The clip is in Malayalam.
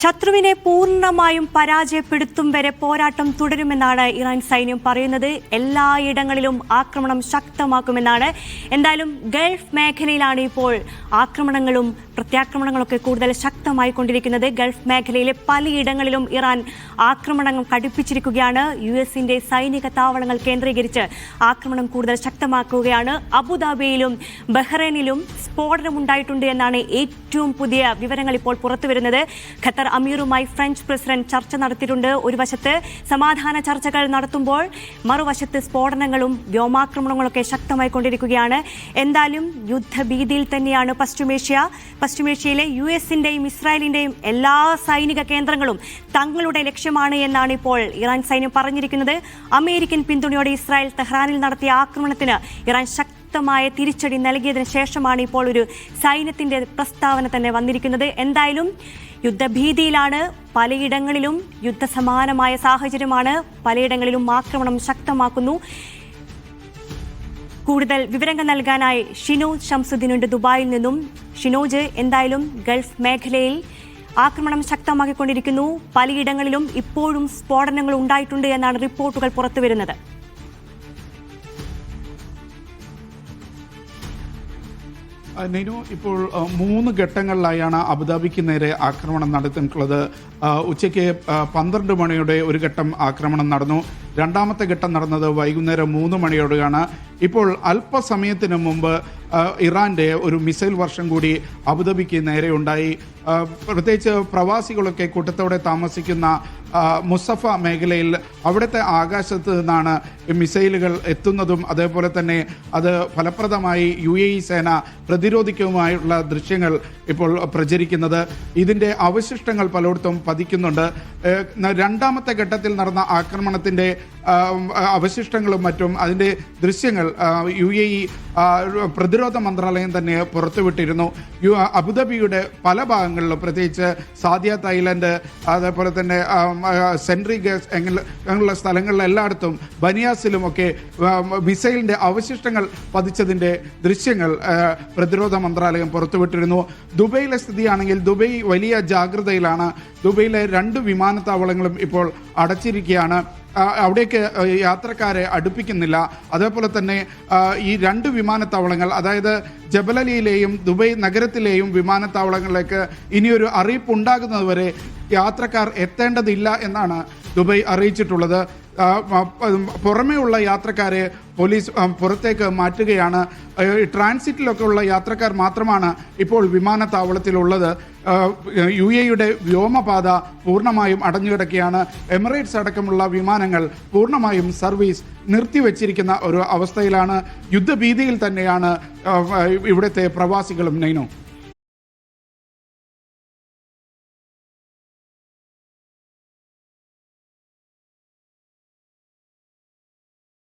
ശത്രുവിനെ പൂർണ്ണമായും പരാജയപ്പെടുത്തും വരെ പോരാട്ടം തുടരുമെന്നാണ് ഇറാൻ സൈന്യം പറയുന്നത്. എല്ലായിടങ്ങളിലും ആക്രമണം ശക്തമാക്കുമെന്നാണ്. എന്തായാലും ഗൾഫ് മേഖലയിലാണ് ഇപ്പോൾ ആക്രമണങ്ങളും പ്രത്യാക്രമണങ്ങളൊക്കെ കൂടുതൽ ശക്തമായി കൊണ്ടിരിക്കുന്നത്. ഗൾഫ് മേഖലയിലെ പലയിടങ്ങളിലും ഇറാൻ ആക്രമണങ്ങൾ കടുപ്പിച്ചിരിക്കുകയാണ്. യുഎസിന്റെ സൈനിക താവളങ്ങൾ കേന്ദ്രീകരിച്ച് ആക്രമണം കൂടുതൽ ശക്തമാക്കുകയാണ്. അബുദാബിയിലും ബഹ്റൈനിലും സ്ഫോടനമുണ്ടായിട്ടുണ്ട് എന്നാണ് ഏറ്റവും പുതിയ വിവരങ്ങൾ ഇപ്പോൾ പുറത്തുവരുന്നത്. ഖത്തർ അമീറുമായി ഫ്രഞ്ച് പ്രസിഡന്റ് ചർച്ച നടത്തിയിട്ടുണ്ട്. ഒരു വശത്ത് സമാധാന ചർച്ചകൾ നടത്തുമ്പോൾ മറുവശത്ത് സ്ഫോടനങ്ങളും വ്യോമാക്രമണങ്ങളൊക്കെ ശക്തമായി കൊണ്ടിരിക്കുകയാണ്. എന്തായാലും യുദ്ധഭീതിയിൽ തന്നെയാണ് പശ്ചിമേഷ്യയിലെ യുഎസിന്റെയും ഇസ്രായേലിന്റെയും എല്ലാ സൈനിക കേന്ദ്രങ്ങളും തങ്ങളുടെ ലക്ഷ്യമാണ് എന്നാണ് ഇപ്പോൾ ഇറാൻ സൈന്യം പറഞ്ഞിരിക്കുന്നത്. അമേരിക്കൻ പിന്തുണയോടെ ഇസ്രായേൽ തെഹ്റാനിൽ നടത്തിയ ആക്രമണത്തിന് ഇറാൻ ശക്തമായ തിരിച്ചടി നൽകിയതിനു ശേഷമാണ് ഇപ്പോൾ ഒരു സൈന്യത്തിന്റെ പ്രസ്താവന തന്നെ വന്നിരിക്കുന്നത്. എന്തായാലും യുദ്ധഭീതിയിലാണ്. പലയിടങ്ങളിലും യുദ്ധസമാനമായ സാഹചര്യമാണ്. പലയിടങ്ങളിലും ആക്രമണം ശക്തമാക്കുന്നു. കൂടുതൽ വിവരങ്ങൾ നൽകാനായി ഷിനോജ് ഷംസുദ്ദീനുണ്ട് ദുബായിൽ നിന്നും. ഷിനോജ്, എന്തായാലും ഗൾഫ് മേഖലയിൽ ആക്രമണം ശക്തമാക്കിക്കൊണ്ടിരിക്കുന്നു. പലയിടങ്ങളിലും ഇപ്പോഴും സ്ഫോടനങ്ങൾ ഉണ്ടായിട്ടുണ്ട് എന്നാണ് റിപ്പോർട്ടുകൾ പുറത്തുവരുന്നത്. നെയ്നു, ഇപ്പോൾ 3 ഘട്ടങ്ങളിലായാണ് അബുദാബിക്ക് നേരെ ആക്രമണം നടത്തിയിട്ടുള്ളത്. ഉച്ചയ്ക്ക് 12 മണിയോടെ ഒരു ഘട്ടം ആക്രമണം നടന്നു. രണ്ടാമത്തെ ഘട്ടം നടന്നത് വൈകുന്നേരം 3 മണിയോടെയാണ്. ഇപ്പോൾ അല്പസമയത്തിന് മുമ്പ് ഇറാന്റെ ഒരു മിസൈൽ വർഷം കൂടി അബുദാബിക്ക് നേരെ ഉണ്ടായി. പ്രത്യേകിച്ച് പ്രവാസികളൊക്കെ കൂട്ടത്തോടെ താമസിക്കുന്ന മുസഫ മേഖലയിൽ അവിടുത്തെ ആകാശത്ത് നിന്നാണ് മിസൈലുകൾ എത്തുന്നതും അതേപോലെ തന്നെ അത് ഫലപ്രദമായി UAE സേന പ്രതിരോധിക്കുമായുള്ള ദൃശ്യങ്ങൾ ഇപ്പോൾ പ്രചരിക്കുന്നത്. ഇതിൻ്റെ അവശിഷ്ടങ്ങൾ പലയിടത്തും പതിക്കുന്നുണ്ട്. രണ്ടാമത്തെ ഘട്ടത്തിൽ നടന്ന ആക്രമണത്തിൻ്റെ അവശിഷ്ടങ്ങളും മറ്റും അതിൻ്റെ ദൃശ്യങ്ങൾ UAE പ്രതിരോധ മന്ത്രാലയം തന്നെ പുറത്തുവിട്ടിരുന്നു. അബുദാബിയുടെ പല ഭാഗങ്ങളിലും, പ്രത്യേകിച്ച് സാദിയ തായ്ലൻഡ്, അതേപോലെ തന്നെ സെൻട്രി ഗേസ് അങ്ങനെയുള്ള സ്ഥലങ്ങളിൽ എല്ലായിടത്തും ബനിയാസിലുമൊക്കെ മിസൈലിൻ്റെ അവശിഷ്ടങ്ങൾ പതിച്ചതിൻ്റെ ദൃശ്യങ്ങൾ പ്രതിരോധ മന്ത്രാലയം പുറത്തുവിട്ടിരുന്നു. ദുബൈയിലെ സ്ഥിതിയാണെങ്കിൽ ദുബൈ വലിയ ജാഗ്രതയിലാണ്. ദുബൈയിലെ 2 വിമാനത്താവളങ്ങളും ഇപ്പോൾ അടച്ചിരിക്കുകയാണ്. അവിടേക്ക് യാത്രക്കാരെ അടുപ്പിക്കുന്നില്ല. അതേപോലെ തന്നെ ഈ 2 വിമാനത്താവളങ്ങൾ, അതായത് ജബലലിയിലെയും ദുബൈ നഗരത്തിലെയും വിമാനത്താവളങ്ങളിലേക്ക് ഇനിയൊരു അറിയിപ്പ് ഉണ്ടാകുന്നതുവരെ യാത്രക്കാർ എത്തേണ്ടതില്ല എന്നാണ് ദുബൈ അറിയിച്ചിട്ടുള്ളത്. പുറമേയുള്ള യാത്രക്കാരെ പോലീസ് പുറത്തേക്ക് മാറ്റുകയാണ്. ട്രാൻസിറ്റിലൊക്കെ ഉള്ള യാത്രക്കാർ മാത്രമാണ് ഇപ്പോൾ വിമാനത്താവളത്തിലുള്ളത്. UAEയുടെ വ്യോമപാത പൂർണ്ണമായും അടഞ്ഞുകിടക്കുകയാണ്. എമിറേറ്റ്സ് അടക്കമുള്ള വിമാനങ്ങൾ പൂർണ്ണമായും സർവീസ് നിർത്തിവെച്ചിരിക്കുന്ന ഒരു അവസ്ഥയിലാണ്. യുദ്ധഭീതിയിൽ തന്നെയാണ് ഇവിടുത്തെ പ്രവാസികളും. നൈനോ.